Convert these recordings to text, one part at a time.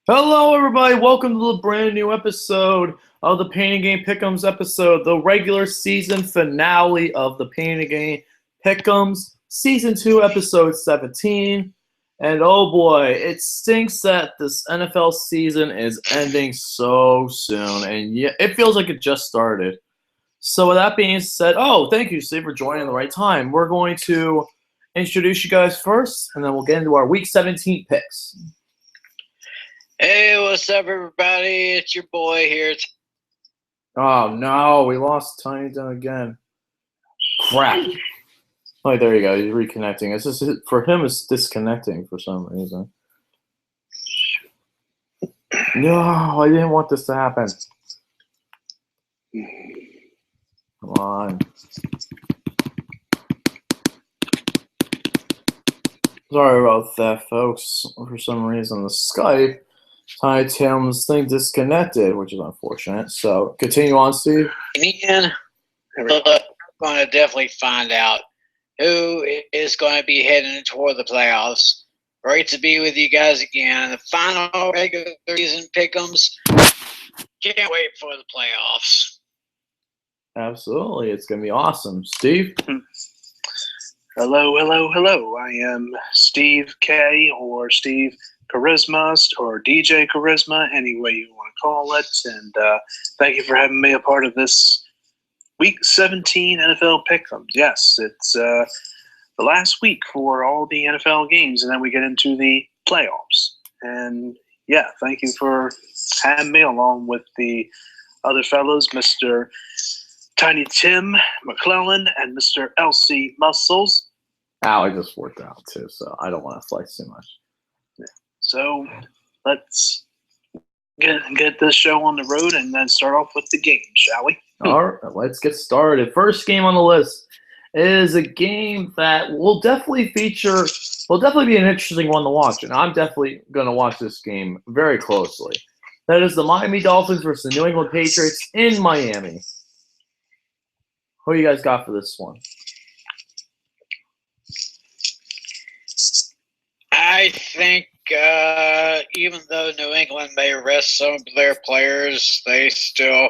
Hello, everybody. Welcome to the brand new episode of the Pain and Game Pick'ems episode, the regular season finale of the Pain and Game Pick'ems, season 2, episode 17. And oh boy, it stinks that this NFL season is ending so soon, and yeah, it feels like it just started. So with that being said, oh, thank you, Steve, for joining at the right time. We're going to introduce you guys first, and then we'll get into our Week 17 picks. Hey, what's up, everybody? It's your boy here. Oh no, we lost Tiny Tim again. Crap. Oh, there you go. He's reconnecting. It's just for him. It's disconnecting for some reason. No, I didn't want this to happen. Come on. Sorry about that, folks. For some reason, the Skype Tiny Tim's thing disconnected, which is unfortunate. So continue on, Steve. And we're going to definitely find out who is going to be heading toward the playoffs. Great to be with you guys again. The final regular season pick'ems. Can't wait for the playoffs. Absolutely. It's going to be awesome. Steve? Hello, hello, hello. I am Steve K, or Steve Charisma, or DJ Charisma, any way you want to call it. And thank you for having me a part of this Week 17 NFL Pick'ems. Yes, it's the last week for all the NFL games, and then we get into the playoffs. And yeah, thank you for having me along with the other fellows, Mr. Tiny Tim McClellan and Mr. LC Muscles. I just worked out too, so I don't want to flex too much. So let's get this show on the road and then start off with the game, shall we? All right, let's get started. First game on the list is a game that will definitely be an interesting one to watch, and I'm definitely going to watch this game very closely. That is the Miami Dolphins versus the New England Patriots in Miami. Who you guys got for this one? I think even though New England may rest some of their players, they still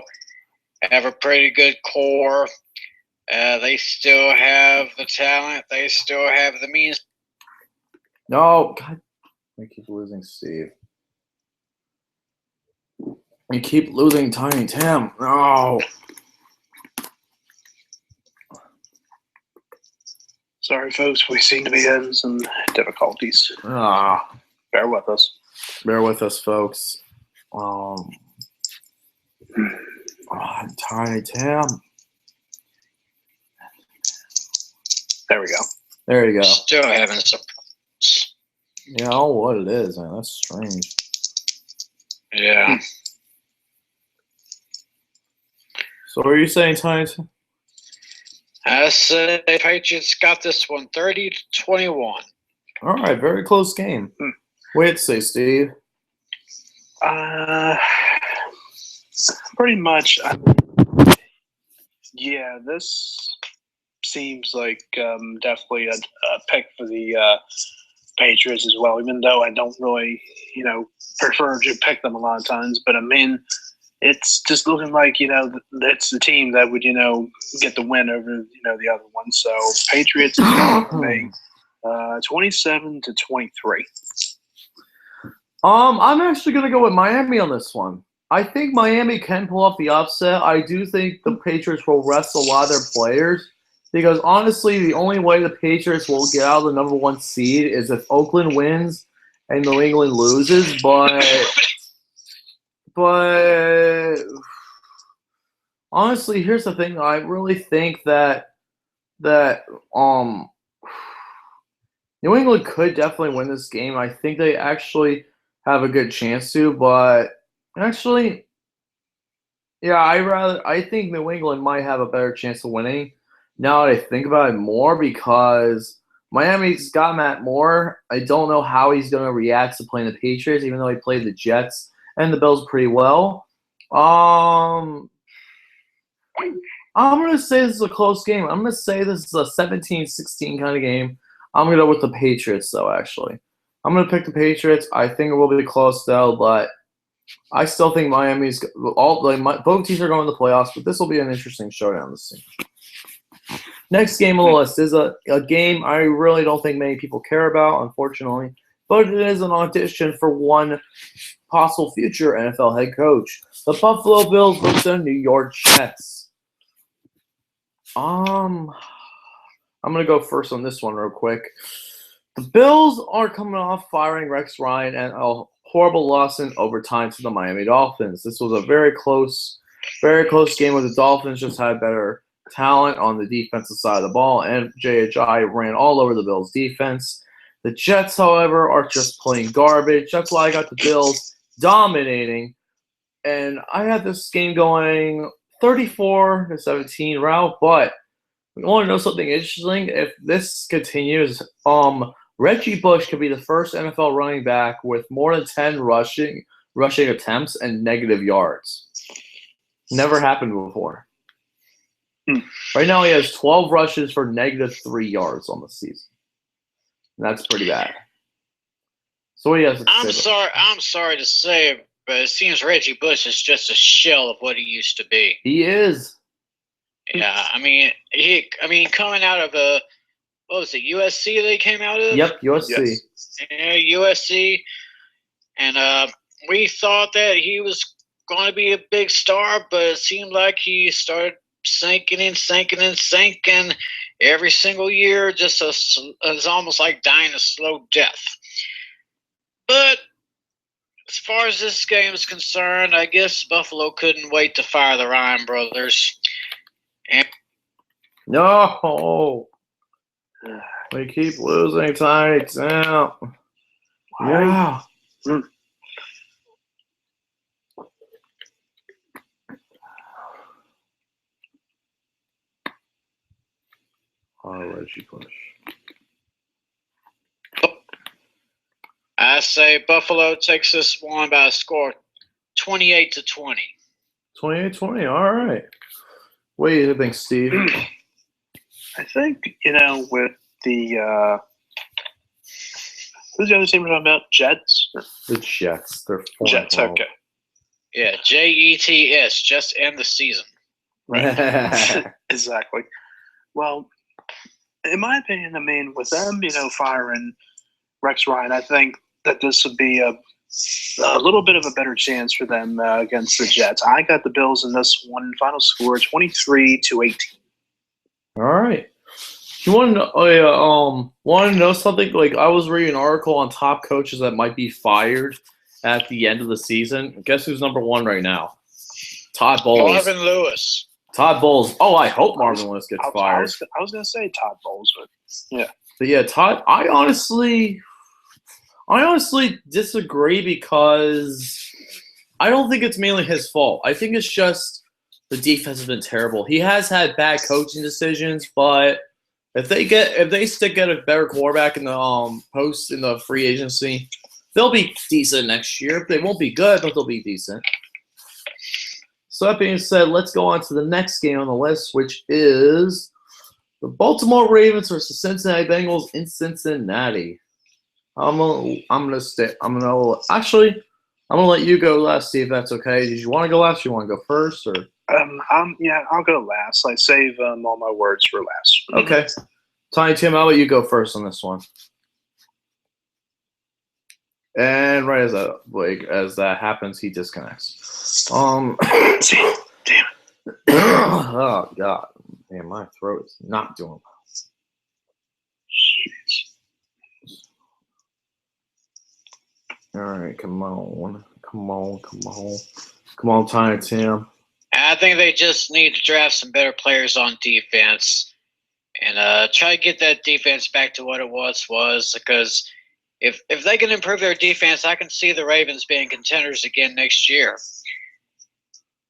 have a pretty good core. They still have the talent. They still have the means. No, God, I keep losing Steve. You keep losing Tiny Tim. No. Sorry, folks. We seem to be having some difficulties. Ah. Bear with us. Bear with us, folks. Tiny Tim. There we go. There you go. Still having some. You know what it is, man. That's strange. Yeah. So what are you saying, Tiny Tim? I said the Patriots got this one 30-21. All right, very close game. Wait, say, Steve. Pretty much. Yeah, this seems like definitely a pick for the Patriots as well. Even though I don't really, prefer to pick them a lot of times, but I mean, it's just looking like it's the team that would get the win over the other one. So Patriots make 27-23. I'm actually gonna go with Miami on this one. I think Miami can pull off the upset. I do think the Patriots will rest a lot of their players because honestly, the only way the Patriots will get out of the number 1 seed is if Oakland wins and New England loses. But honestly, here's the thing. I really think that New England could definitely win this game. I think they actually have a good chance to, but actually, yeah, I think New England might have a better chance of winning. Now that I think about it more, because Miami's got Matt Moore. I don't know how he's going to react to playing the Patriots, even though he played the Jets and the Bills pretty well. I'm going to say this is a close game. I'm going to say this is a 17-16 kind of game. I'm going to go with the Patriots, though, actually. I'm going to pick the Patriots. I think it will be close, though, but I still think Miami's both teams are going to the playoffs, but this will be an interesting showdown this season. Next game on the list is a game I really don't think many people care about, unfortunately, but it is an audition for one possible future NFL head coach. The Buffalo Bills versus the New York Jets. I'm going to go first on this one real quick. The Bills are coming off firing Rex Ryan and a horrible loss in overtime to the Miami Dolphins. This was a very close game where the Dolphins just had better talent on the defensive side of the ball, and J.H.I. ran all over the Bills' defense. The Jets, however, are just plain garbage. That's why I got the Bills dominating, and I had this game going 34-17 route, but we want to know something interesting. If this continues, Reggie Bush could be the first NFL running back with more than 10 rushing attempts and negative yards. Never happened before. Right now he has 12 rushes for -3 yards on the season. And that's pretty bad. So what do you have to say? I'm sorry to say, but it seems Reggie Bush is just a shell of what he used to be. He is. Yeah, I mean, coming out of what was it, USC they came out of? Yep, USC. Yes. Yeah, USC. And we thought that he was going to be a big star, but it seemed like he started sinking every single year. It's almost like dying a slow death. But as far as this game is concerned, I guess Buffalo couldn't wait to fire the Ryan brothers. No. We keep losing tight now. Yeah. Reggie Bush. I say Buffalo takes this one by a score 28-20. 28-20, all right. What do you think, Steve? I think, with the who's the other team we're talking about? Jets? The Jets. They're 4-12. Jets, okay. Yeah, Jets, just end the season. Right. Exactly. Well, in my opinion, with them, firing Rex Ryan, I think that this would be a little bit of a better chance for them against the Jets. I got the Bills in this one. Final score 23-18. All right. You want to know something? Like, I was reading an article on top coaches that might be fired at the end of the season. Guess who's number one right now? Todd Bowles. Marvin Lewis. Todd Bowles. Oh, I hope Marvin Lewis gets fired. I was going to say Todd Bowles, but yeah. But yeah, Todd. I honestly disagree because I don't think it's mainly his fault. I think it's just the defense has been terrible. He has had bad coaching decisions, but if they stick at a better quarterback in the free agency, they'll be decent next year. They won't be good, but they'll be decent. So that being said, let's go on to the next game on the list, which is the Baltimore Ravens versus Cincinnati Bengals in Cincinnati. I'm gonna let you go last, see if that's okay. Did you want to go last? Or you want to go first, or? I'll go last. I save all my words for last. Okay. Tiny Tim, I'll let you go first on this one. And right as that happens, he disconnects. Damn it. Oh God, man, my throat is not doing well. All right, come on, Tiny Tim. I think they just need to draft some better players on defense and try to get that defense back to what it was because if they can improve their defense, I can see the Ravens being contenders again next year.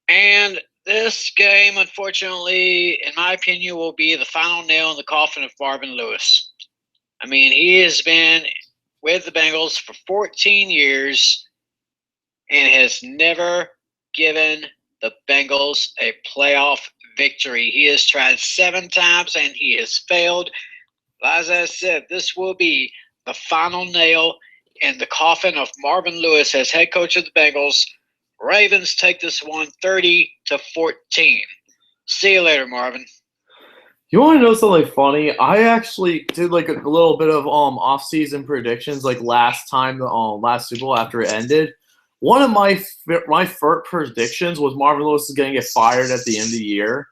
And this game, unfortunately, in my opinion, will be the final nail in the coffin of Marvin Lewis. I mean, he has been with the Bengals for 14 years and has never given the Bengals a playoff victory. He has tried 7 times and he has failed. As I said, this will be the final nail in the coffin of Marvin Lewis as head coach of the Bengals. Ravens take this one 30-14. See you later, Marvin. You want to know something funny? I actually did like a little bit of off-season predictions like last time, last Super Bowl after it ended. One of my first predictions was Marvin Lewis is going to get fired at the end of the year.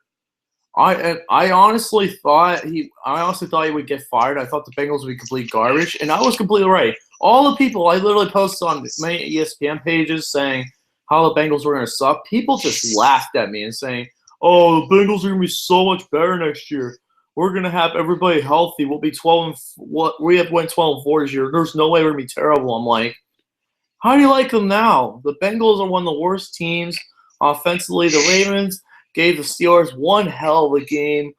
I honestly thought he would get fired. I thought the Bengals would be complete garbage, and I was completely right. All the people I literally posted on many ESPN pages saying how the Bengals were going to suck. People just laughed at me and saying, "Oh, the Bengals are going to be so much better next year. We're going to have everybody healthy. We'll be 12 and we have won 12-4 this year. There's no way we're going to be terrible." I'm like, how do you like them now? The Bengals are one of the worst teams offensively. The Ravens gave the Steelers one hell of a game.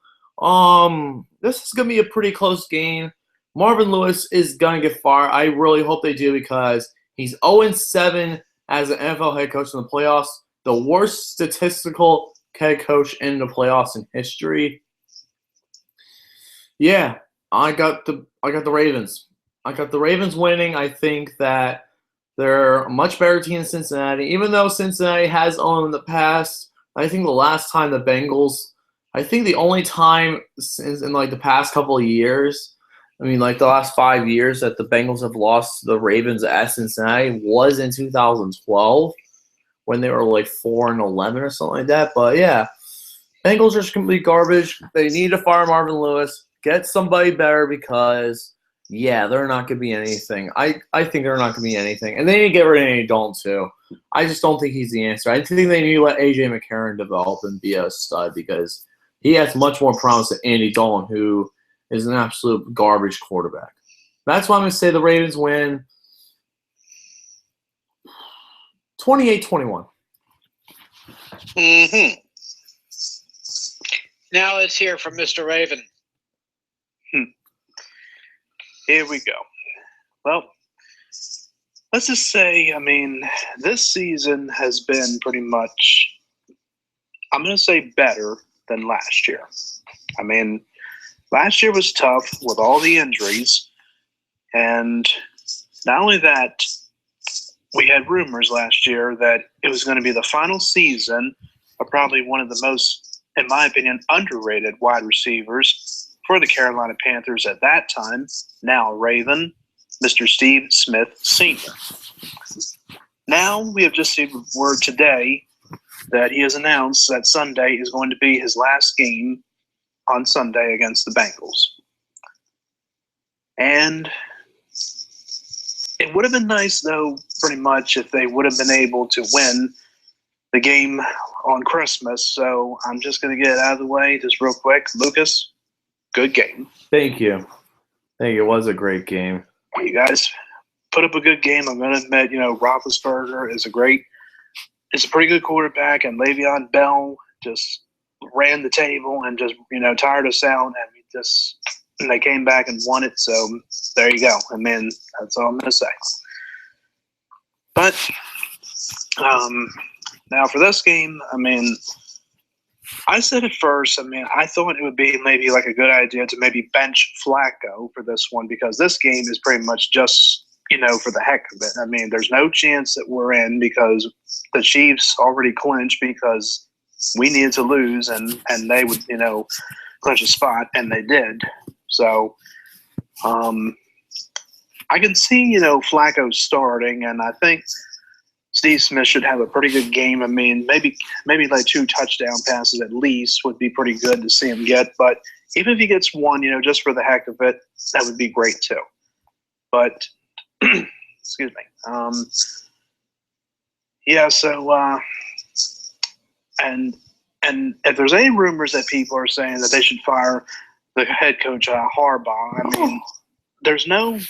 This is going to be a pretty close game. Marvin Lewis is going to get fired. I really hope they do because he's 0-7 as an NFL head coach in the playoffs. The worst statistical head coach in the playoffs in history. Yeah, I got the Ravens. I got the Ravens winning. I think that they're a much better team than Cincinnati. Even though Cincinnati has owned in the past, I think the last time the Bengals, I think the only time since in like the past couple of years, I mean like the last 5 years that the Bengals have lost to the Ravens at Cincinnati was in 2012 when they were like 4-11 or something like that. But yeah, Bengals are complete garbage. They need to fire Marvin Lewis, get somebody better because yeah, they're not going to be anything. I think they're not going to be anything. And they need to get rid of Andy Dalton, too. I just don't think he's the answer. I think they need to let A.J. McCarron develop and be a stud because he has much more promise than Andy Dalton, who is an absolute garbage quarterback. That's why I'm going to say the Ravens win 28-21. Mm-hmm. Now let's hear from Mr. Raven. Here we go. Well, let's just say, I mean, this season has been pretty much, I'm going to say better than last year. I mean, last year was tough with all the injuries. And not only that, we had rumors last year that it was going to be the final season of probably one of the most, in my opinion, underrated wide receivers for the Carolina Panthers at that time, now Raven, Mr. Steve Smith Sr. Now we have just received word today that he has announced that Sunday is going to be his last game on Sunday against the Bengals. And it would have been nice, though, pretty much, if they would have been able to win the game on Christmas. So I'm just going to get it out of the way just real quick. Lucas, good game. Thank you. I think it was a great game. You guys put up a good game. I'm going to admit, Roethlisberger is a pretty good quarterback, and Le'Veon Bell just ran the table and just, tired us out, and they came back and won it. So there you go. I mean, that's all I'm going to say. But now for this game, I mean, I said at first, I thought it would be maybe like a good idea to maybe bench Flacco for this one because this game is pretty much just, for the heck of it. I mean, there's no chance that we're in because the Chiefs already clinched because we needed to lose and they would, clinch a spot, and they did. So I can see, Flacco starting, and I think Steve Smith should have a pretty good game. I mean, maybe like 2 touchdown passes at least would be pretty good to see him get. But even if he gets one, just for the heck of it, that would be great too. But excuse me. Yeah. So and if there's any rumors that people are saying that they should fire the head coach Harbaugh, I mean, there's no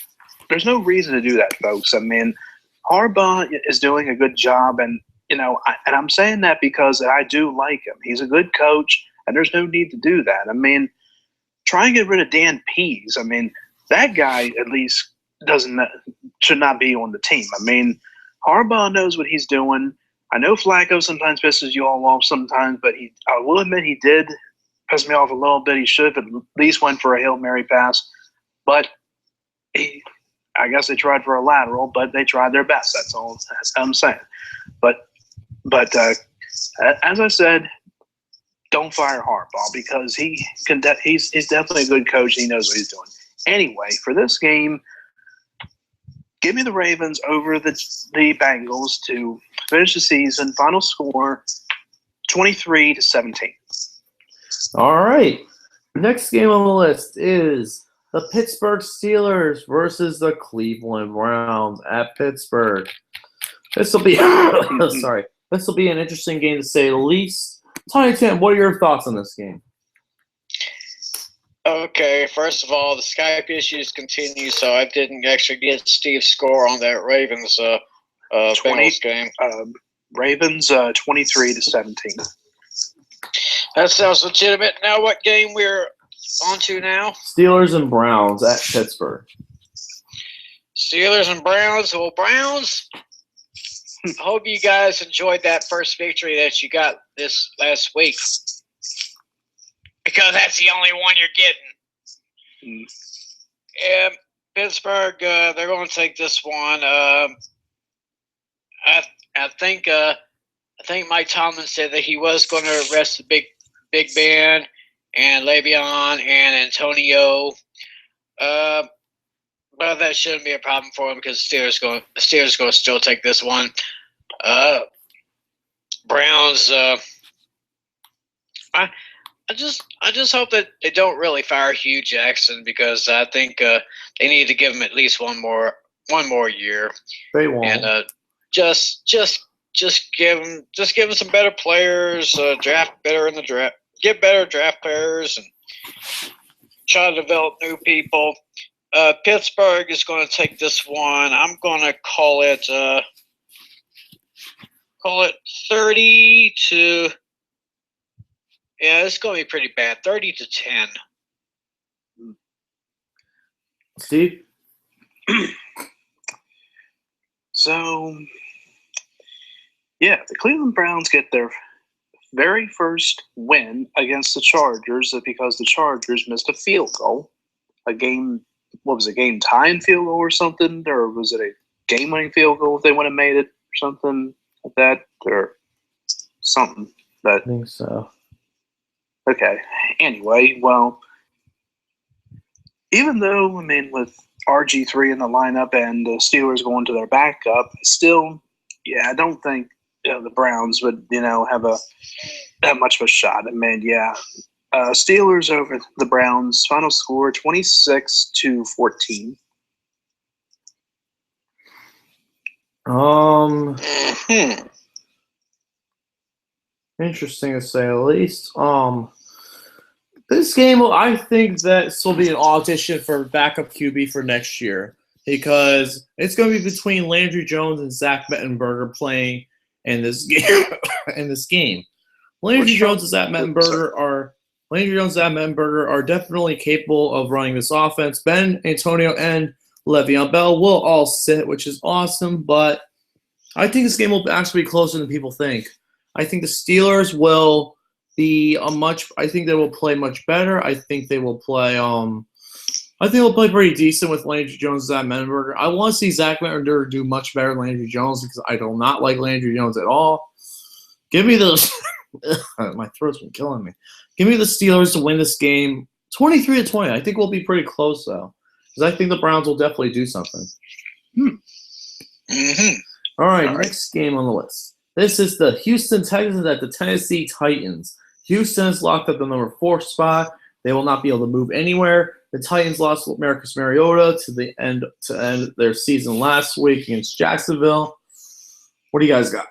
reason to do that, folks. I mean, Harbaugh is doing a good job, and I'm saying that because I do like him. He's a good coach, and there's no need to do that. I mean, try and get rid of Dan Pease. I mean, that guy at least should not be on the team. I mean, Harbaugh knows what he's doing. I know Flacco sometimes pisses you all off sometimes, but I will admit he did piss me off a little bit. He should have at least went for a Hail Mary pass, but I guess they tried for a lateral, but they tried their best. That's all I'm saying. But as I said, don't fire Harbaugh because he's definitely a good coach. And he knows what he's doing. Anyway, for this game, give me the Ravens over the Bengals to finish the season. Final score 23-17. All right. Next game on the list is the Pittsburgh Steelers versus the Cleveland Browns at Pittsburgh. This will be sorry. This will be an interesting game to say the least. Tiny Tim, what are your thoughts on this game? Okay, first of all, the Skype issues continue, so I didn't actually get Steve's score on that Ravens Bengals game. Ravens 23-17. That sounds legitimate. Now, what game we're on to now? Steelers and Browns at Pittsburgh. Steelers and Browns. Well, Browns, I hope you guys enjoyed that first victory that you got this last week. Because that's the only one you're getting. Yeah, Pittsburgh, they're going to take this one. I think Mike Tomlin said that he was going to arrest the Big Ben and Le'Veon and Antonio. But that shouldn't be a problem for him because the Steelers going to still take this one. Browns. I just hope that they don't really fire Hugh Jackson because I think they need to give him at least one more year. They won't. And just give him some better players, draft better in the draft, get better draft players, and try to develop new people. Pittsburgh is going to take this one. I'm going to call it 30 to. Yeah, it's going to be pretty bad. 30-10. Steve? So, yeah, the Cleveland Browns get their very first win against the Chargers because the Chargers missed a field goal. Game tying field goal or something? Or was it a game-winning field goal if they would have made it or something like that? Or something. But I think so. Okay. Anyway, well, even though, with RG3 in the lineup and the Steelers going to their backup, still, yeah, I don't think the Browns would, have that much of a shot. Steelers over the Browns. Final score 26-14. Interesting to say the least. This game, I think that this will be an audition for backup QB for next year because it's going to be between Landry Jones and Zach Mettenberger playing in this game. Landry Jones and Zach Mettenberger are definitely capable of running this offense. Ben, Antonio, and Le'Veon Bell will all sit, which is awesome, but I think this game will actually be closer than people think. I think the Steelers will be I think they will play much better. I think they will play pretty decent with Landry Jones and Zach Mettenberger. I want to see Zach Mettenberger do much better than Landry Jones because I do not like Landry Jones at all. Give me the my throat's been killing me. Give me the Steelers to win this game 23-20. I think we'll be pretty close though. Because I think the Browns will definitely do something. Mm-hmm. All right, next game on the list. This is the Houston Texans at the Tennessee Titans. Houston is locked up the number 4 spot. They will not be able to move anywhere. The Titans lost Marcus Mariota to end their season last week against Jacksonville. What do you guys got?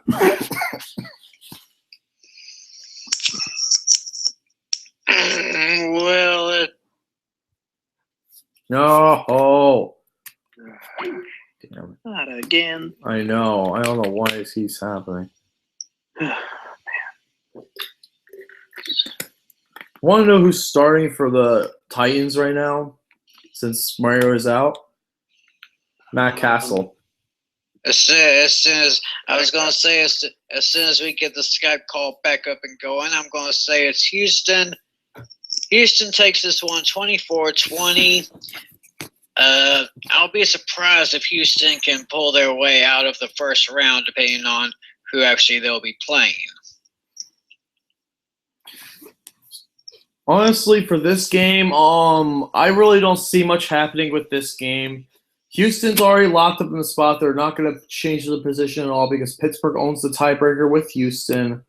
Well, no. Damn. Not again. I know. I don't know why this keeps happening. Want to know who's starting for the Titans right now since Mario is out? Matt Castle. as soon as I was going to say, as soon as we get the Skype call back up and going, I'm going to say it's Houston. Houston takes this one 24-20. I'll be surprised if Houston can pull their way out of the first round, depending on who actually they'll be playing. Honestly, for this game, I really don't see much happening with this game. Houston's already locked up in the spot. They're not going to change the position at all because Pittsburgh owns the tiebreaker with Houston.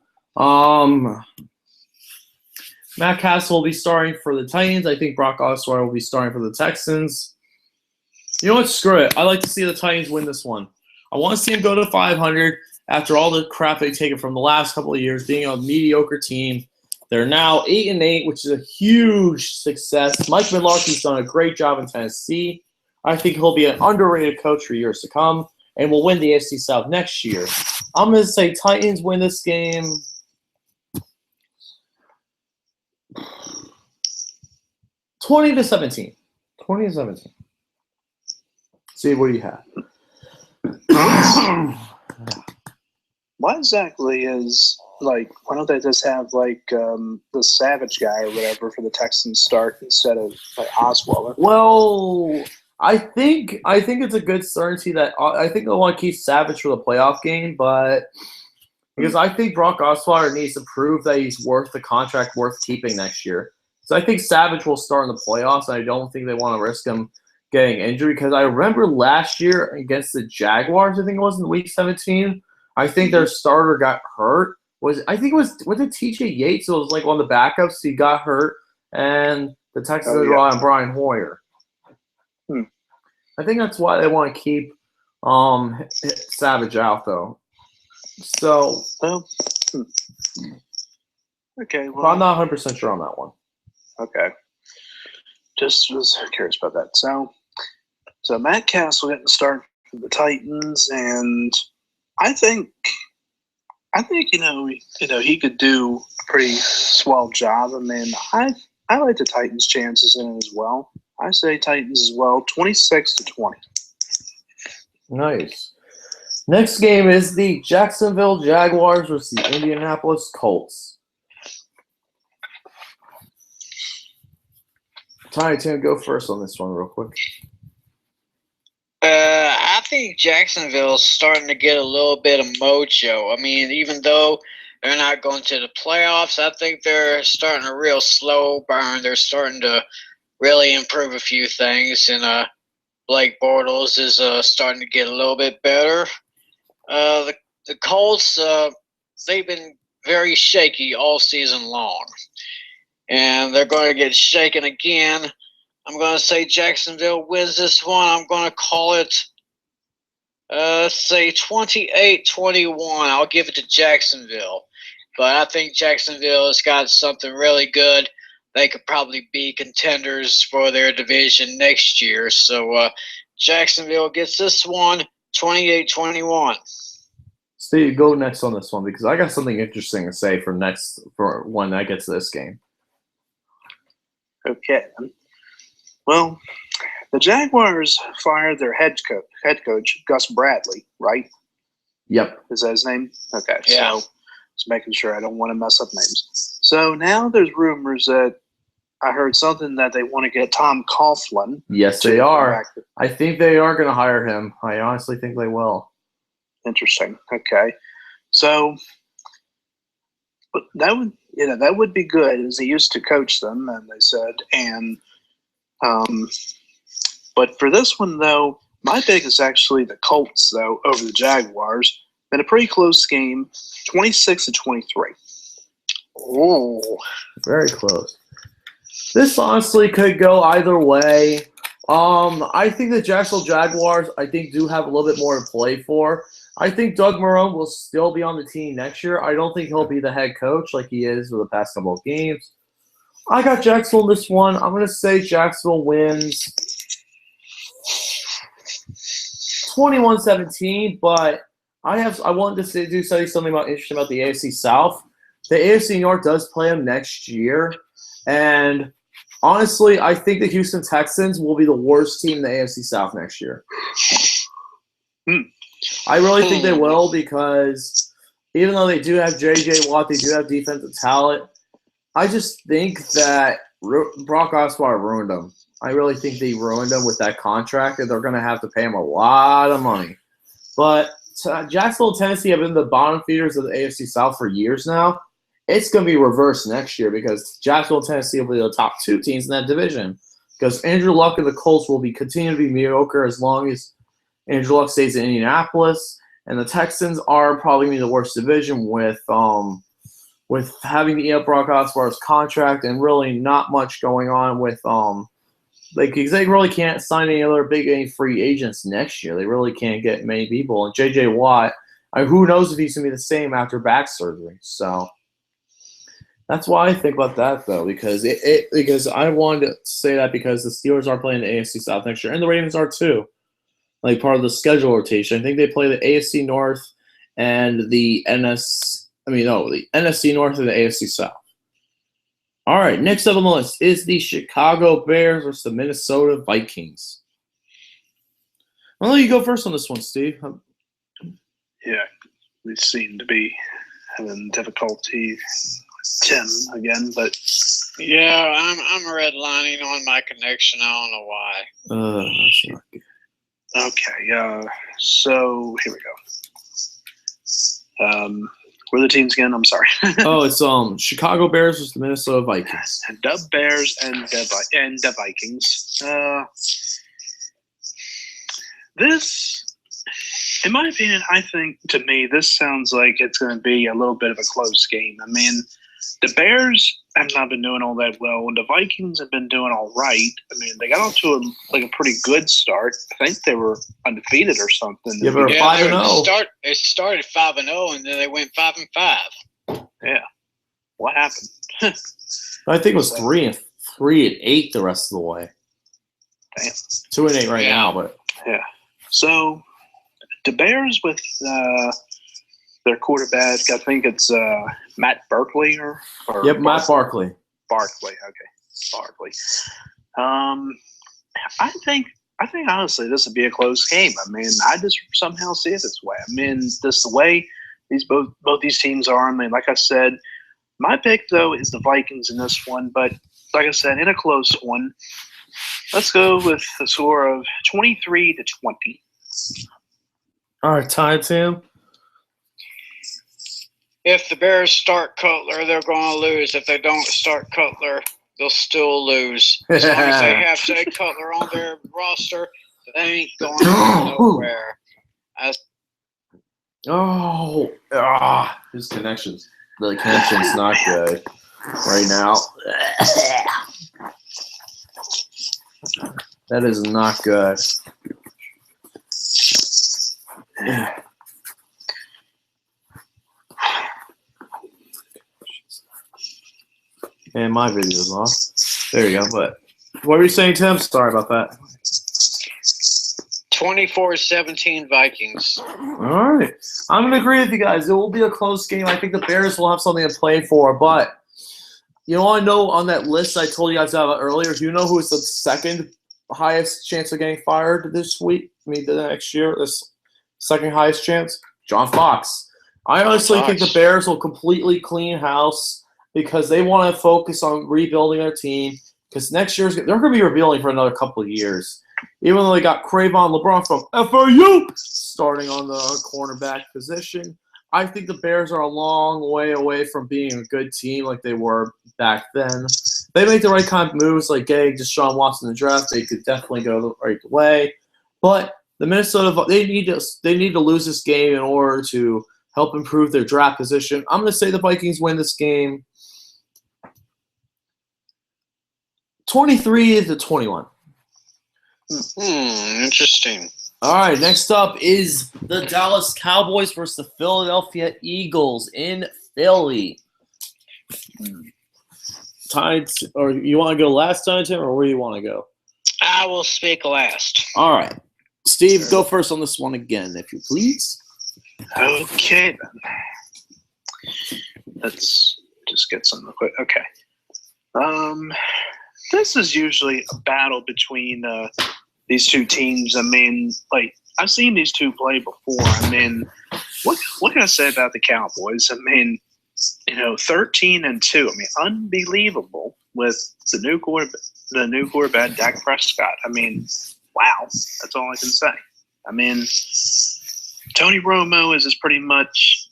Matt Castle will be starting for the Titans. I think Brock Osweiler will be starting for the Texans. You know what? Screw it. I like to see the Titans win this one. I want to see them go to 500 after all the crap they've taken from the last couple of years, being a mediocre team. They're now 8-8, which is a huge success. Mike Mularkey's done a great job in Tennessee. I think he'll be an underrated coach for years to come, and will win the AFC South next year. I'm going to say Titans win this game 20-17. 20-17. See, what do you have? What exactly is, like, why don't they just have, like, the Savage guy or whatever for the Texans start instead of, like, Osweiler? Well, I think it's a good certainty that I think they'll want to keep Savage for the playoff game, but because I think Brock Osweiler needs to prove that he's worth the contract worth keeping next year. So I think Savage will start in the playoffs, and I don't think they want to risk him getting injured because I remember last year against the Jaguars, I think it was in week 17, I think their starter got hurt. Was it TJ Yates? It was like one of the backups. He got hurt, and the Texans rely on Brian Hoyer. I think that's why they want to keep Savage out, though. So, okay. Well, I'm not 100% sure on that one. Okay. Just was curious about that. So Matt Castle getting the start for the Titans, and I think he could do a pretty swell job. I mean, I like the Titans' chances in it as well. I say Titans as well, 26-20. Nice. Next game is the Jacksonville Jaguars versus the Indianapolis Colts. Tiny Tim, go first on this one real quick. I think Jacksonville's starting to get a little bit of mojo. I mean, even though they're not going to the playoffs, I think they're starting a real slow burn. They're starting to really improve a few things, and Blake Bortles is starting to get a little bit better. The Colts, they've been very shaky all season long, and they're going to get shaken again. I'm going to say Jacksonville wins this one. I'm going to call it, say 28-21. I'll give it to Jacksonville. But I think Jacksonville has got something really good. They could probably be contenders for their division next year. So Jacksonville gets this one, 28-21. Steve, go next on this one because I got something interesting to say for when I get to this game. Okay. Well, the Jaguars fired their head coach, Gus Bradley, right? Yep. Is that his name? Okay. Yeah. So just making sure I don't want to mess up names. So now there's rumors that I heard something that they want to get Tom Coughlin. Yes, they are. I think they are going to hire him. I honestly think they will. Interesting. Okay. So but that would be good, as he used to coach them, and they said, and but for this one though, my pick is actually the Colts though over the Jaguars. Been a pretty close game, 26-23. Oh, very close. This honestly could go either way. I think the Jacksonville Jaguars, do have a little bit more to play for. I think Doug Marrone will still be on the team next year. I don't think he'll be the head coach like he is for the past couple of games. I got Jacksonville in this one. I'm going to say Jacksonville wins 21-17, but I wanted to say something interesting about the AFC South. The AFC North does play them next year, and honestly, I think the Houston Texans will be the worst team in the AFC South next year. I really think they will because even though they do have J.J. Watt, they do have defensive talent, I just think that Brock Osweiler ruined them. I really think they ruined him with that contract, and they're going to have to pay him a lot of money. But Jacksonville, Tennessee have been the bottom feeders of the AFC South for years now. It's going to be reversed next year because Jacksonville, Tennessee will be the top two teams in that division. Because Andrew Luck and the Colts will be continue to be mediocre as long as Andrew Luck stays in Indianapolis. And the Texans are probably going to be the worst division with having the Brock Osweiler's contract and really not much going on with because they really can't sign any free agents next year. They really can't get many people. And J.J. Watt, who knows if he's going to be the same after back surgery. So that's why I think about that, though, because because I wanted to say that because the Steelers are playing the AFC South next year, and the Ravens are too, like part of the schedule rotation. I think they play the AFC North and the NFC North and the AFC South. All right, next up on the list is the Chicago Bears versus the Minnesota Vikings. I'll let you go first on this one, Steve. Yeah, we seem to be having difficulty with Tim again, but yeah, I'm redlining on my connection. I don't know why. That's not good. Okay, so here we go. What are the teams again? I'm sorry. It's Chicago Bears versus the Minnesota Vikings. The Bears and the Vikings. This, in my opinion, I think to me this sounds like it's going to be a little bit of a close game. I mean, the Bears have not been doing all that well, and the Vikings have been doing all right. I mean, they got off to a pretty good start. I think they were undefeated or something. Yeah, but 5-0. They started 5-0, and then they went 5-5. Yeah, what happened? I think it was 3-8 the rest of the way. Damn. 2-8 right now, but yeah. So the Bears with their quarterback, I think it's Matt Barkley or yep, Matt Barkley. Barkley, okay, Barkley. I think honestly this would be a close game. I mean, I just somehow see it this way. I mean, this the way both these teams are. I mean, like I said, my pick though is the Vikings in this one. But like I said, in a close one, let's go with the score of 23-20. All right, Tim. If the Bears start Cutler, they're going to lose. If they don't start Cutler, they'll still lose. As long as they have Jay Cutler on their roster, they ain't going nowhere. His connection's not good right now. That is not good. And my video's off. There you go. But what were you saying, Tim? Sorry about that. 24-17 Vikings. All right. I'm going to agree with you guys. It will be a close game. I think the Bears will have something to play for. But you know, I know on that list I told you guys about earlier, do you know who is the second highest chance of getting fired this week? The next year? This second highest chance? John Fox. I honestly think the Bears will completely clean house because they want to focus on rebuilding their team. Because next year, they're going to be rebuilding for another couple of years. Even though they got Cravon LeBron from FAU starting on the cornerback position, I think the Bears are a long way away from being a good team like they were back then. They make the right kind of moves like getting Deshaun Watson in the draft. They could definitely go the right way. But the Minnesota, they need to lose this game in order to help improve their draft position. I'm going to say the Vikings win this game 23-21. Interesting. All right, next up is the Dallas Cowboys versus the Philadelphia Eagles in Philly. Tides, or you want to go last time, Tim, or where do you want to go? I will speak last. All right. Steve, go first on this one again, if you please. Okay, then. Let's just get something quick. Okay. This is usually a battle between these two teams. I mean, like, I've seen these two play before. I mean, what can I say about the Cowboys? I mean, 13-2. I mean, unbelievable. with the new quarterback, Dak Prescott. I mean, wow, that's all I can say. I mean, Tony Romo is pretty much.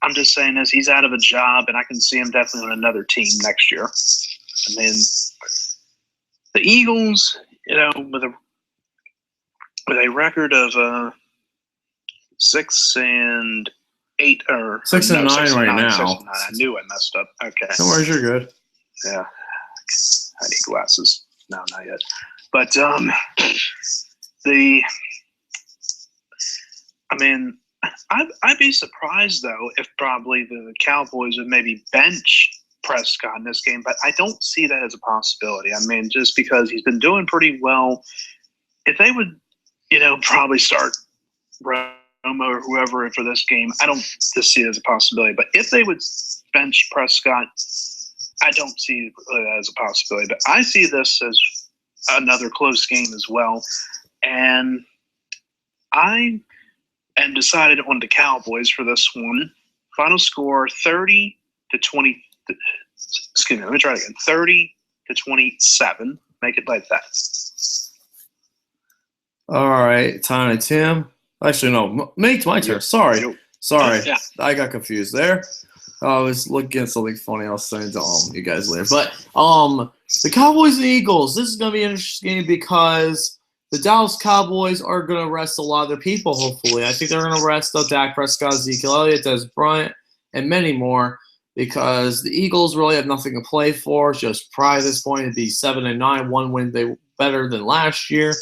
I'm just saying as he's out of a job, and I can see him definitely on another team next year. I mean, the Eagles, with a record of 6-8 or 6-9 right now. 6-9. I knew I messed up. Okay. No worries, you're good. Yeah, I need glasses. No, not yet. But I'd be surprised though if probably the Cowboys would maybe bench Prescott in this game, but I don't see that as a possibility. I mean, just because he's been doing pretty well, if they would, probably start Romo or whoever for this game, I don't just see it as a possibility. But if they would bench Prescott, I don't see that as a possibility. But I see this as another close game as well, and I am decided on the Cowboys for this one. Final score 30-20. Excuse me, let me try it again. 30-27. Make it like that. All right, time to Tim. Actually, no, it's my turn. Sorry. Yeah. I got confused there. I was looking at something funny. I was saying to you guys later. But the Cowboys and Eagles. This is going to be an interesting game because the Dallas Cowboys are going to rest a lot of their people, hopefully. I think they're going to rest Dak Prescott, Ezekiel Elliott, Dez Bryant, and many more because the Eagles really have nothing to play for. Just pride at this point to be 7-9, one win they better than last year.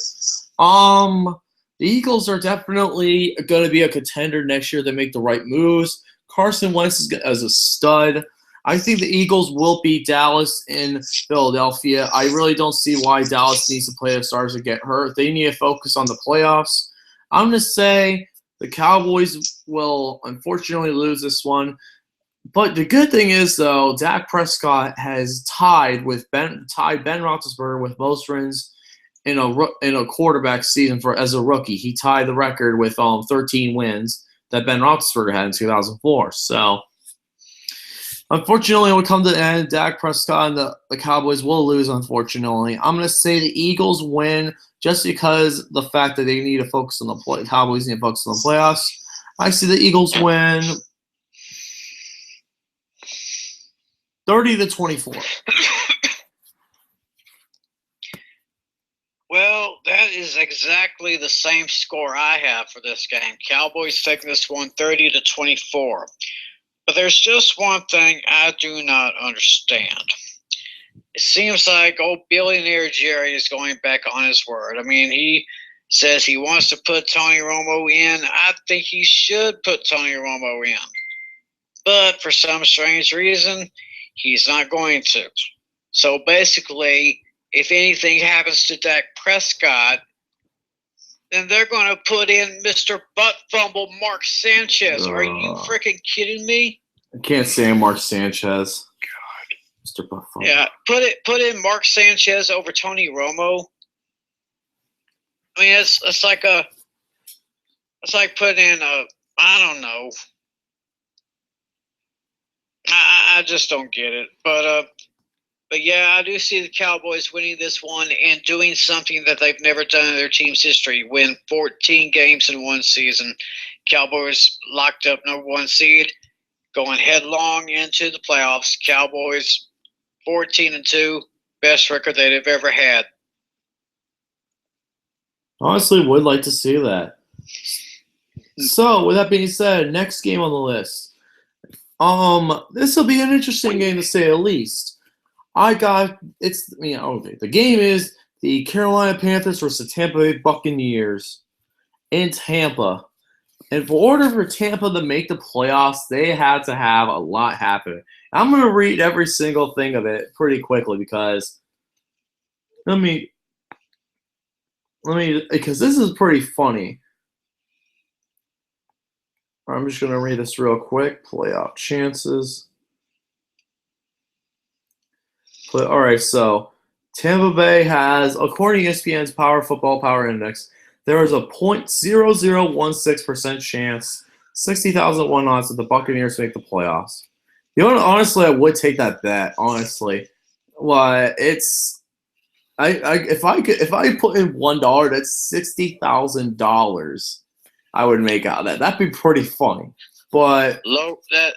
The Eagles are definitely going to be a contender next year. They make the right moves. Carson Wentz is as a stud. I think the Eagles will beat Dallas in Philadelphia. I really don't see why Dallas needs to play the Stars to get hurt. They need to focus on the playoffs. I'm going to say the Cowboys will unfortunately lose this one. But the good thing is, though, Dak Prescott has tied Ben Roethlisberger with most wins in a quarterback season as a rookie. He tied the record with 13 wins that Ben Roethlisberger had in 2004. So, unfortunately, when we come to the end, Dak Prescott and the Cowboys will lose, unfortunately. I'm going to say the Eagles win just because the fact that they need to focus on the Cowboys need to focus on the playoffs. I see the Eagles win 30-24. Well, that is exactly the same score I have for this game. Cowboys taking this one 30-24. But there's just one thing I do not understand. It seems like old billionaire Jerry is going back on his word. I mean, he says he wants to put Tony Romo in. I think he should put Tony Romo in. But for some strange reason, he's not going to. So basically, if anything happens to Dak Prescott, then they're going to put in Mr. Butt Fumble Mark Sanchez. Are you freaking kidding me? I can't say Mark Sanchez. God. Mr. Butt Fumble. Yeah, put in Mark Sanchez over Tony Romo. I mean, it's like putting in I don't know. I just don't get it. But yeah, I do see the Cowboys winning this one and doing something that they've never done in their team's history, win 14 games in one season. Cowboys locked up number 1 seed, going headlong into the playoffs. Cowboys 14-2, best record they've ever had. Honestly, would like to see that. So, with that being said, next game on the list. This will be an interesting game to say the least. The game is the Carolina Panthers versus the Tampa Bay Buccaneers in Tampa. And in order for Tampa to make the playoffs, they had to have a lot happen. I'm going to read every single thing of it pretty quickly because because this is pretty funny. I'm just going to read this real quick. Playoff chances. All right, so Tampa Bay has, according to ESPN's Power Football Power Index, there is a 0.0016% chance, 60,001 odds that the Buccaneers make the playoffs. Honestly, I would take that bet, honestly. Well, it's if I put in $1, that's $60,000. I would make out of that. That'd be pretty funny. But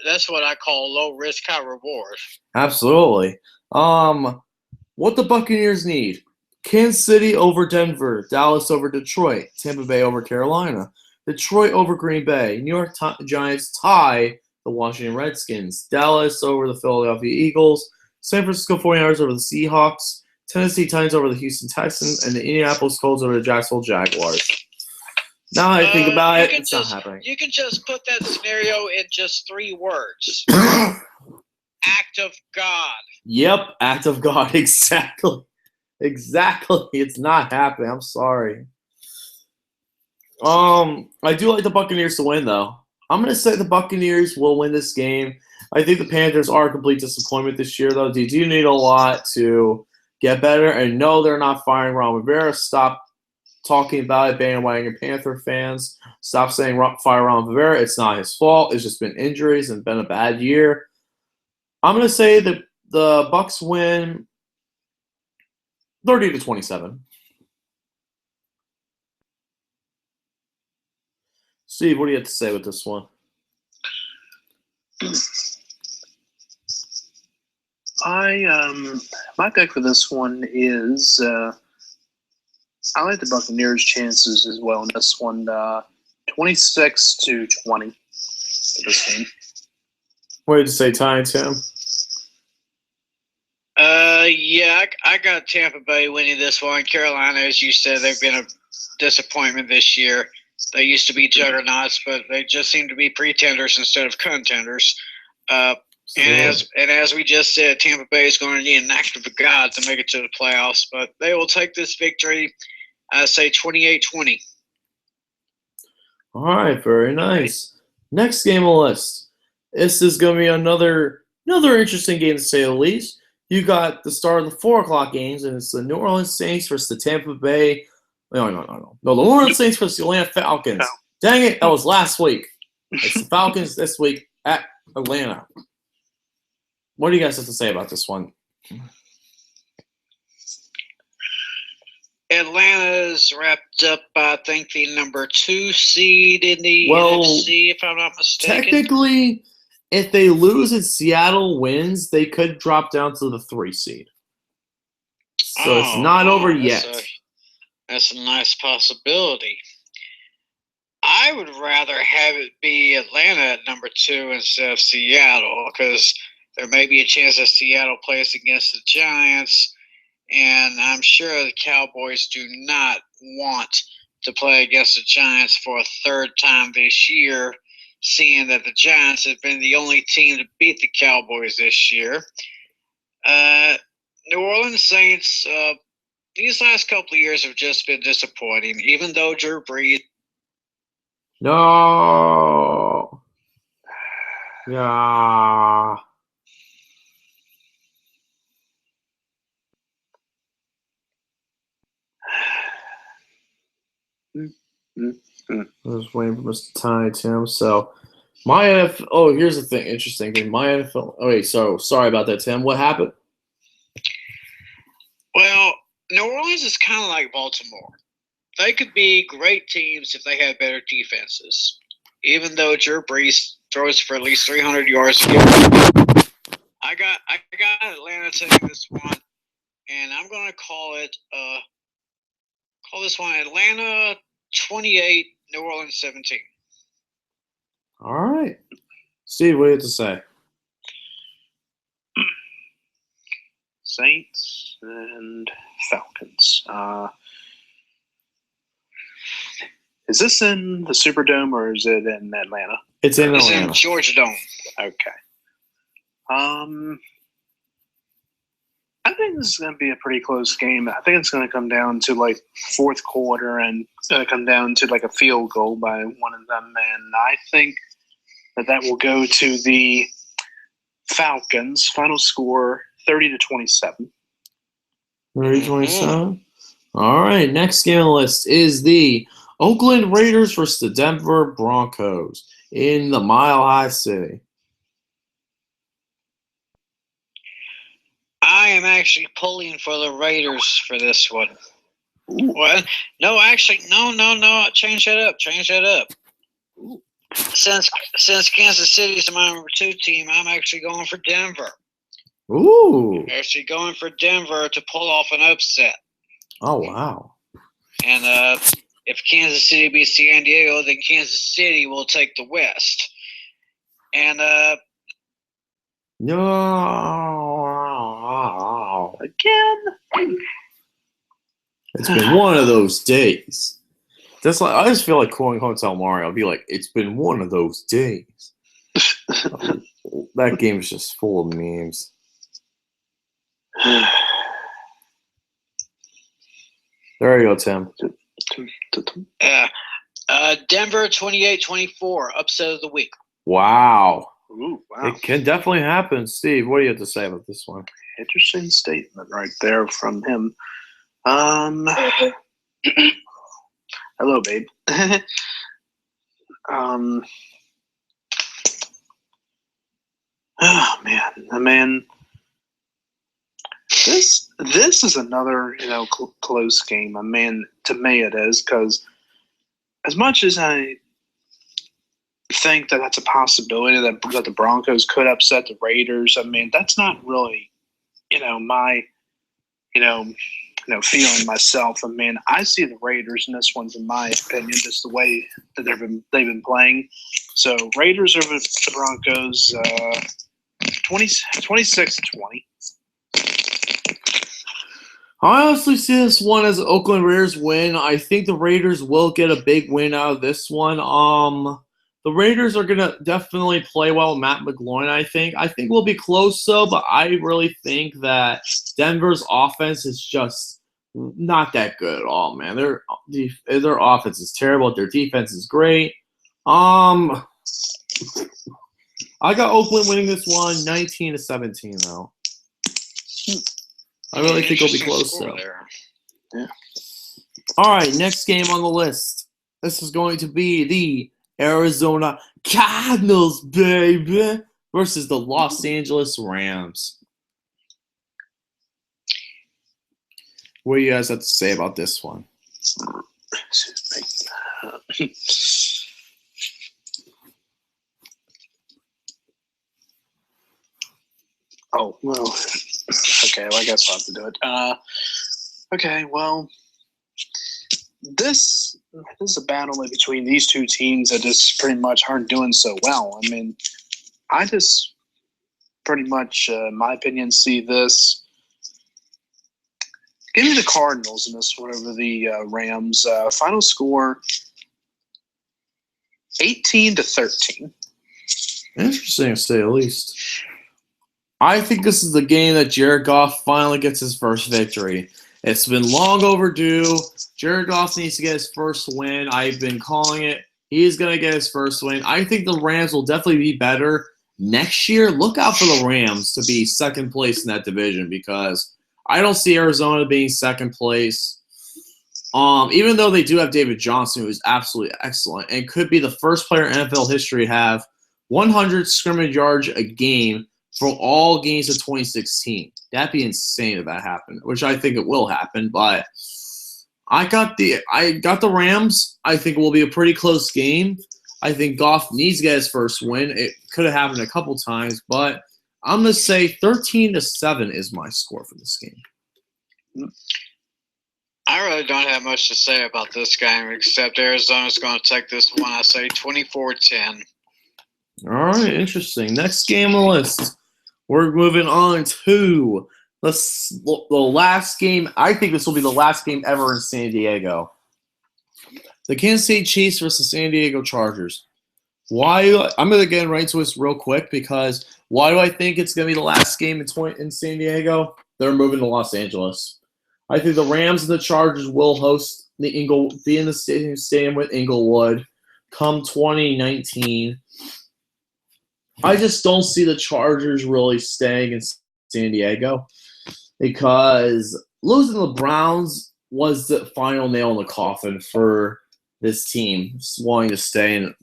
That's what I call low risk, high reward. absolutely. What the Buccaneers need: Kansas City over Denver, Dallas over Detroit, Tampa Bay over Carolina, Detroit over Green Bay, New York Giants tie the Washington Redskins, Dallas over the Philadelphia Eagles, San Francisco 49ers over the Seahawks, Tennessee Titans over the Houston Texans, and the Indianapolis Colts over the Jacksonville Jaguars. Now I think about it, it's not happening. You can just put that scenario in just 3 words. Act of God. Yep, act of God, exactly. Exactly. It's not happening. I'm sorry. I do like the Buccaneers to win, though. I'm going to say the Buccaneers will win this game. I think the Panthers are a complete disappointment this year, though. They do need a lot to get better. And no, they're not firing Ron Rivera. Stop talking about it, bandwagon Panther fans. Stop saying fire Ron Rivera. It's not his fault. It's just been injuries and been a bad year. I'm going to say that the Bucs win 30-27. Steve, what do you have to say with this one? My pick for this one is I like the Buccaneers' chances as well in this one. 26-20 for this game. What did you say, Ty and Tim? Yeah, I got Tampa Bay winning this one. Carolina, as you said, they've been a disappointment this year. They used to be juggernauts, but they just seem to be pretenders instead of contenders. And as we just said, Tampa Bay is going to need an act of God to make it to the playoffs, but they will take this victory, I say 28-20. All right, very nice. Next game on the list. This is going to be another interesting game, to say the least. You got the start of the 4 o'clock games, and it's the New Orleans Saints versus the Tampa Bay. No. The New Orleans Saints versus the Atlanta Falcons. Dang it, that was last week. It's the Falcons this week at Atlanta. What do you guys have to say about this one? Atlanta's wrapped up, I think, the number 2 seed in the NFC, if I'm not mistaken. Technically, if they lose and Seattle wins, they could drop down to the 3 seed. So it's not over yet. That's a nice possibility. I would rather have it be Atlanta at number 2 instead of Seattle, because there may be a chance that Seattle plays against the Giants, and I'm sure the Cowboys do not want to play against the Giants for a 3rd time this year, seeing that the Giants have been the only team to beat the Cowboys this year. New Orleans Saints, these last couple of years have just been disappointing, even though Drew Brees. No. Yeah. I was waiting for Mr. Ty, Tim. So, my NFL. Oh, here's the thing. Interesting thing. My NFL. Oh, wait. So, sorry about that, Tim. What happened? Well, New Orleans is kind of like Baltimore. They could be great teams if they had better defenses. Even though Drew Brees throws for at least 300 yards a game. I got Atlanta taking this one, and I'm going to call this one Atlanta 28, New Orleans 17. All right. Steve, what do you have to say? Saints and Falcons. Is this in the Superdome or is it in Atlanta? It's in Atlanta. It's in Georgia Dome. Okay. I think this is going to be a pretty close game. I think it's going to come down to like 4th quarter and come down to like a field goal by one of them. And I think that will go to the Falcons. Final score 30-27. 30-27. All right. Next game on the list is the Oakland Raiders versus the Denver Broncos in the Mile High City. I am actually pulling for the Raiders for this one. Ooh. Well, no, actually, no. Change that up. Since Kansas City is my number 2 team, I'm actually going for Denver. Ooh. Actually going for Denver to pull off an upset. Oh, wow. And if Kansas City beats San Diego, then Kansas City will take the West. And No. Again? It's been one of those days. That's like I just feel like calling Hotel Mario. I'll be like, it's been one of those days. That game is just full of memes. There you go, Tim. Denver 28-24, upset of the week. Wow. Ooh, wow. It can definitely happen. Steve, what do you have to say about this one? Interesting statement right there from him. Hello, babe. Oh man, this is another close game. I mean, to me it is, because as much as I think that that's a possibility that the Broncos could upset the Raiders, I mean that's not really my feeling myself. I mean, I see the Raiders in this one, in my opinion, just the way that they've been playing. So Raiders over the Broncos, 26-20. I honestly see this one as an Oakland Raiders win. I think the Raiders will get a big win out of this one. The Raiders are gonna definitely play well with Matt McGloin. I think we'll be close though, but I really think that Denver's offense is just not that good at all, man. Their offense is terrible. Their defense is great. I got Oakland winning this one, 19-17 though. I really think it'll be close though. Yeah. All right, next game on the list. This is going to be the Arizona Cardinals, baby, versus the Los Angeles Rams. What do you guys have to say about this one? Oh, well, okay, well, I guess I'll have to do it. Okay, well, this is a battle between these two teams that just pretty much aren't doing so well. I mean, I just pretty much, in my opinion, see this. Give me the Cardinals in this one over the Rams. Final score, 18-13. Interesting to say the least. I think this is the game that Jared Goff finally gets his first victory. It's been long overdue. Jared Goff needs to get his first win. I've been calling it. He's going to get his first win. I think the Rams will definitely be better next year. Look out for the Rams to be second place in that division, because I don't see Arizona being second place. Even though they do have David Johnson, who is absolutely excellent and could be the first player in NFL history to have 100 scrimmage yards a game for all games of 2016. That'd be insane if that happened, which I think it will happen. But I got the Rams. I think it will be a pretty close game. I think Goff needs to get his first win. It could have happened a couple times, but I'm going to say 13-7 is my score for this game. I really don't have much to say about this game, except Arizona's going to take this one. I say 24-10. All right, interesting. Next game on the list. We're moving on to the last game. I think this will be the last game ever in San Diego. The Kansas City Chiefs versus San Diego Chargers. Why? I'm going to get right into this real quick, because why do I think it's going to be the last game in San Diego? They're moving to Los Angeles. I think the Rams and the Chargers will be in the stadium with Inglewood come 2019. I just don't see the Chargers really staying in San Diego, because losing the Browns was the final nail in the coffin for this team wanting to stay in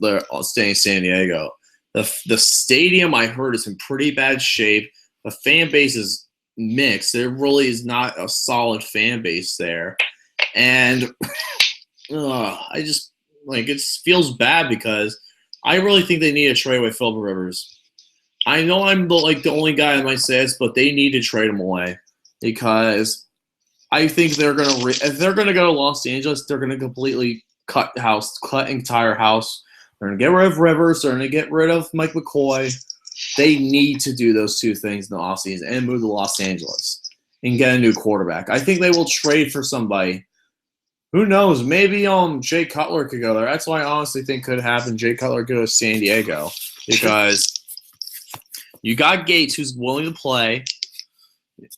San Diego. The stadium, I heard, is in pretty bad shape. The fan base is mix. There really is not a solid fan base there. And I just it feels bad because I really think they need to trade away Philip Rivers. I know I'm the only guy that might say this, but they need to trade him away because I think they're gonna if they're gonna go to Los Angeles, they're gonna completely cut entire house. They're gonna get rid of Rivers. They're gonna get rid of Mike McCoy. They need to do those two things in the offseason and move to Los Angeles and get a new quarterback. I think they will trade for somebody. Who knows? Maybe Jay Cutler could go there. That's what I honestly think could happen. Jay Cutler could go to San Diego because you got Gates who's willing to play,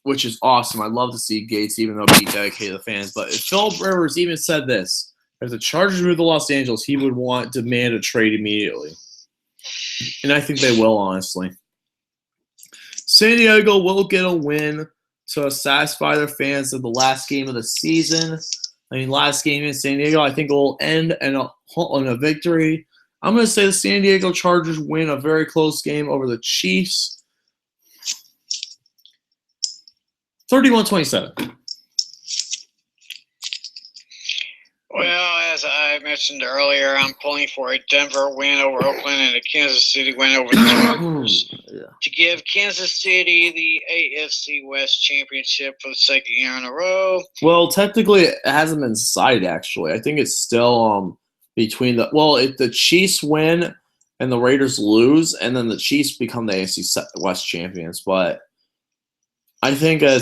which is awesome. I'd love to see Gates, even though he's dedicated to the fans. But if Philip Rivers even said this, if the Chargers move to Los Angeles, he would demand a trade immediately. And I think they will, honestly. San Diego will get a win to satisfy their fans of the last game of the season. Last game in San Diego, I think it will end in a victory. I'm going to say the San Diego Chargers win a very close game over the Chiefs. 31-27. Well, as I mentioned earlier, I'm pulling for a Denver win over Oakland and a Kansas City win over the Chargers to give Kansas City the AFC West Championship for the second year in a row. Well, technically, it hasn't been decided, actually. I think it's still between if the Chiefs win and the Raiders lose, and then the Chiefs become the AFC West champions. But I think I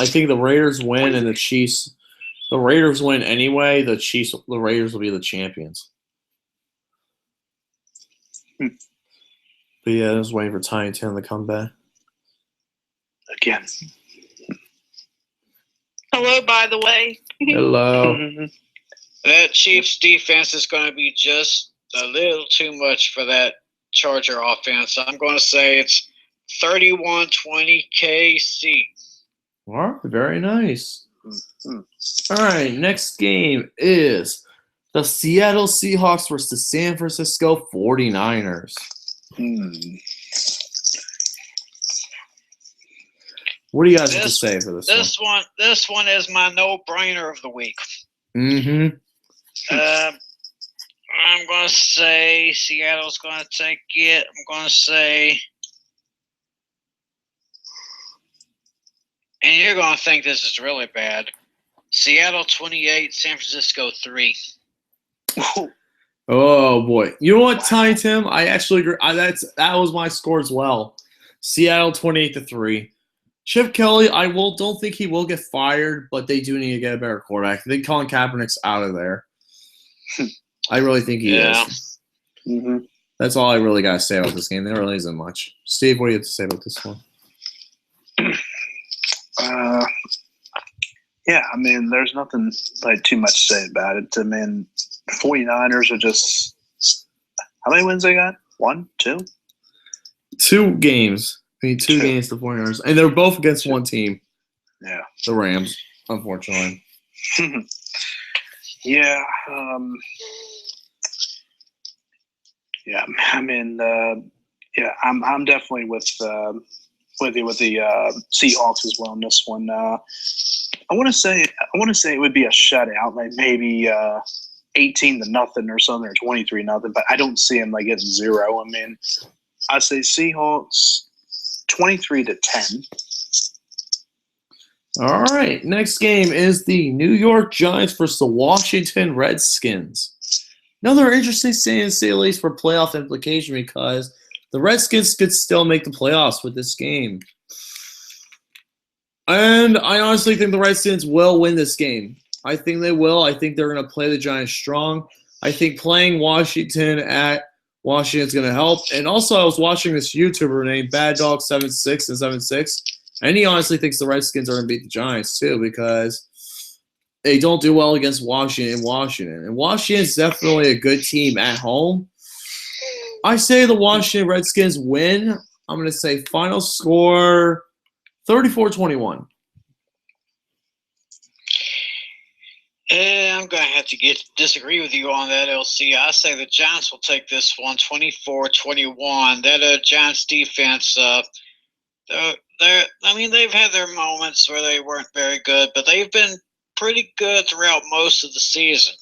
think the Raiders win and the Raiders win anyway. The Raiders will be the champions. But yeah, I was waiting for Tiny Tim to come back. Again. Hello, by the way. Hello. That Chiefs defense is going to be just a little too much for that Charger offense. I'm going to say it's 31-20 KC. All right, very nice. All right, next game is the Seattle Seahawks versus the San Francisco 49ers. What do you guys have to say for this one? This one is my no-brainer of the week. Mm-hmm. I'm going to say Seattle's going to take it. I'm going to say, and you're going to think this is really bad, Seattle 28, San Francisco 3. Oh, boy. You know what, Tiny Tim? I actually agree. That was my score as well. Seattle 28-3. Chip Kelly, don't think he will get fired, but they do need to get a better quarterback. I think Colin Kaepernick's out of there. I really think he is. Mm-hmm. That's all I really got to say about this game. There really isn't much. Steve, what do you have to say about this one? Yeah, I mean, there's nothing too much to say about it. I mean, 49ers are just – how many wins they got? 1, 2? 2 games. I mean, 2 games to 49ers. And they're both against one team. Yeah. The Rams, unfortunately. Yeah. Yeah, I mean, I'm definitely with you with the Seahawks as well in this one. I want to say it would be a shutout, like maybe 18-0 or something, or 23-0. But I don't see them getting 0. I mean, I say Seahawks 23-10. All right, next game is the New York Giants versus the Washington Redskins. Another interesting thing to say at least for playoff implication because the Redskins could still make the playoffs with this game. And I honestly think the Redskins will win this game. I think they will. I think they're going to play the Giants strong. I think playing Washington at Washington is going to help. And also I was watching this YouTuber named BadDog76 and 76. And he honestly thinks the Redskins are going to beat the Giants too because they don't do well against Washington. And Washington's definitely a good team at home. I say the Washington Redskins win. I'm going to say final score 34-21. I'm going to have to disagree with you on that, LC. I say the Giants will take this one 24-21. That Giants defense, They've had their moments where they weren't very good, but they've been pretty good throughout most of the season.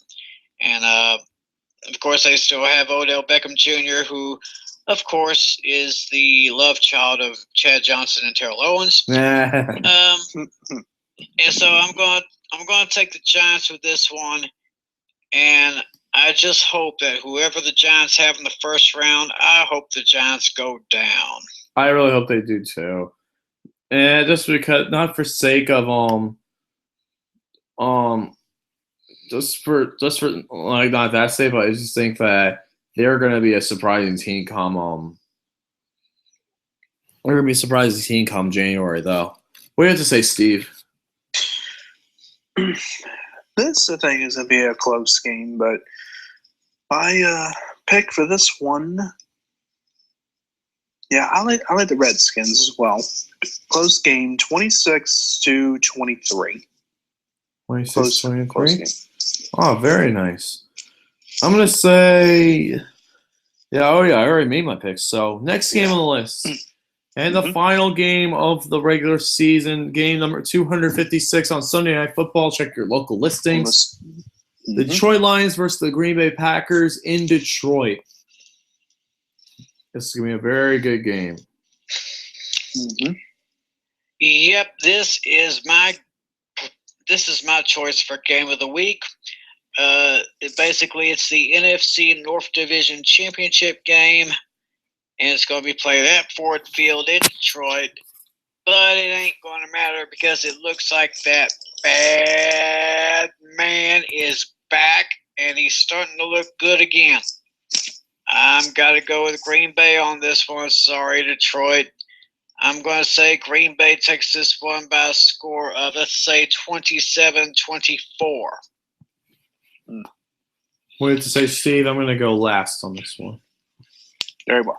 And of course, they still have Odell Beckham Jr., who, of course, is the love child of Chad Johnson and Terrell Owens. And so I'm going to take the Giants with this one, and I just hope that whoever the Giants have in the first round, I hope the Giants go down. I really hope they do too. And just because, not for sake of just for like not that sake, but I just think that they're going to be a surprising team come they're going to be a surprising team come January though. What do you have to say, Steve? This, I think, is going to be a close game, but my pick for this one, yeah, I like the Redskins as well. Close game, 26-23. 26-23? Oh, very nice. I'm going to say, I already made my picks. So, next game on the list. And the final game of the regular season, game number 256 on Sunday Night Football. Check your local listings. The Detroit Lions versus the Green Bay Packers in Detroit. This is going to be a very good game. Yep, this is my choice for game of the week. Basically, it's the NFC North Division Championship game, and it's going to be played at Ford Field in Detroit. But it ain't going to matter because it looks like that bad man is back, and he's starting to look good again. I'm got to go with Green Bay on this one. Sorry, Detroit. I'm going to say Green Bay takes this one by a score of, let's say, 27-24. What do you have to say, Steve? I'm going to go last on this one. Very well.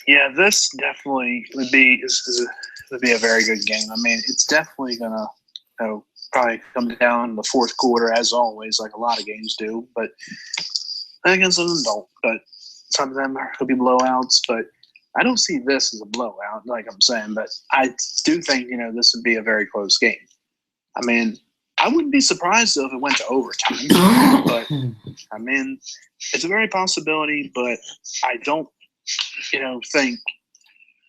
Yeah, this definitely would be a very good game. I mean, it's definitely going to probably come down in the fourth quarter, as always, like a lot of games do. But against an adult, but some of them could be blowouts. But I don't see this as a blowout, like I'm saying. But I do think this would be a very close game. I mean, I wouldn't be surprised though if it went to overtime. But I mean, it's a very possibility. But I don't, think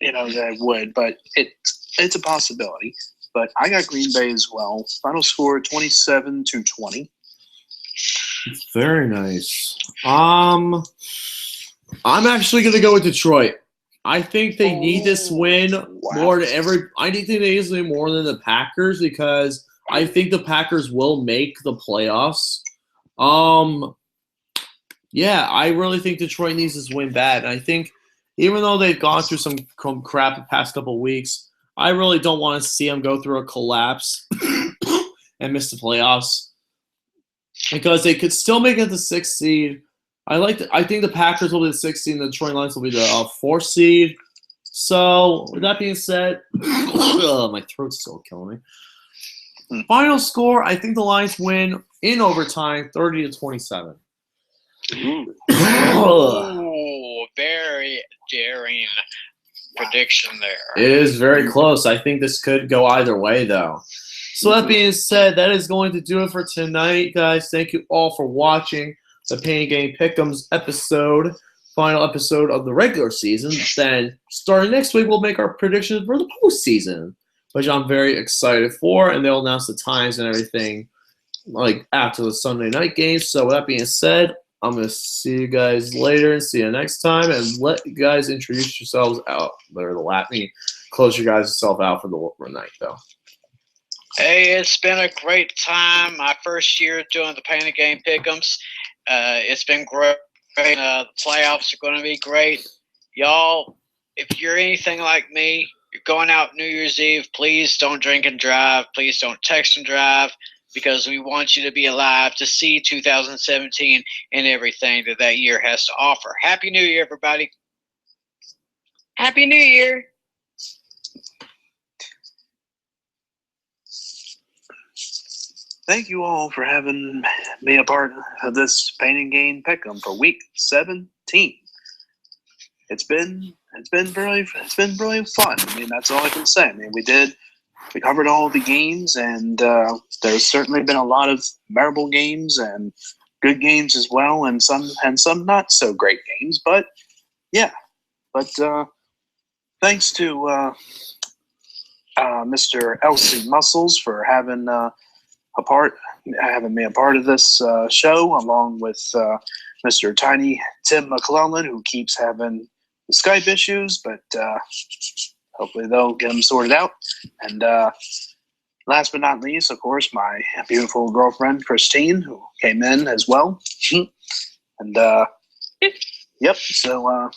that it would. But it's a possibility. But I got Green Bay as well. Final score 27-20. Very nice. I'm actually gonna go with Detroit. I think they need this win more than ever. I think they need this win more than the Packers because I think the Packers will make the playoffs. Yeah, I really think Detroit needs this win bad. And I think even though they've gone through some crap the past couple of weeks, I really don't want to see them go through a collapse and miss the playoffs. Because they could still make it the 6th seed. I think the Packers will be the 6th seed and the Detroit Lions will be the 4th seed. So, with that being said, my throat's still killing me. Final score, I think the Lions win in overtime, 30-27. Oh, very daring prediction there. It is very close. I think this could go either way, though. So that being said, that is going to do it for tonight, guys. Thank you all for watching the Pain Game Pick'ems episode, final episode of the regular season. Then, starting next week, we'll make our predictions for the postseason, which I'm very excited for, and they'll announce the times and everything like after the Sunday night games. So with that being said, I'm going to see you guys later and see you next time, and let you guys introduce yourselves out. Better let me close you guys self out for the night, though. Hey, it's been a great time. My first year doing the Pain Game Pick'ems. It's been great. The playoffs are going to be great. Y'all, if you're anything like me, you're going out New Year's Eve, please don't drink and drive. Please don't text and drive because we want you to be alive to see 2017 and everything that year has to offer. Happy New Year, everybody. Happy New Year. Thank you all for having me a part of this Pain and Game Pick'em for week 17. it's been really fun. I mean, that's all I can say. I mean, we covered all the games, and there's certainly been a lot of memorable games and good games as well, and some not so great games. But yeah, thanks to Mr. Elsie Muscles for having me a part of this show, along with Mr. Tiny Tim McClellan, who keeps having the Skype issues, but hopefully they'll get them sorted out. And last but not least, of course, my beautiful girlfriend Christine, who came in as well. And yep, so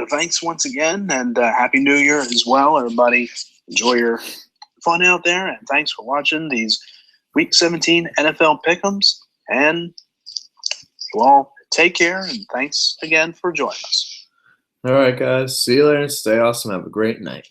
thanks once again, and Happy New Year as well, everybody. Enjoy your fun out there, and thanks for watching these Week 17 NFL Pick'ems. And you all take care, and thanks again for joining us. All right, guys. See you later and stay awesome. Have a great night.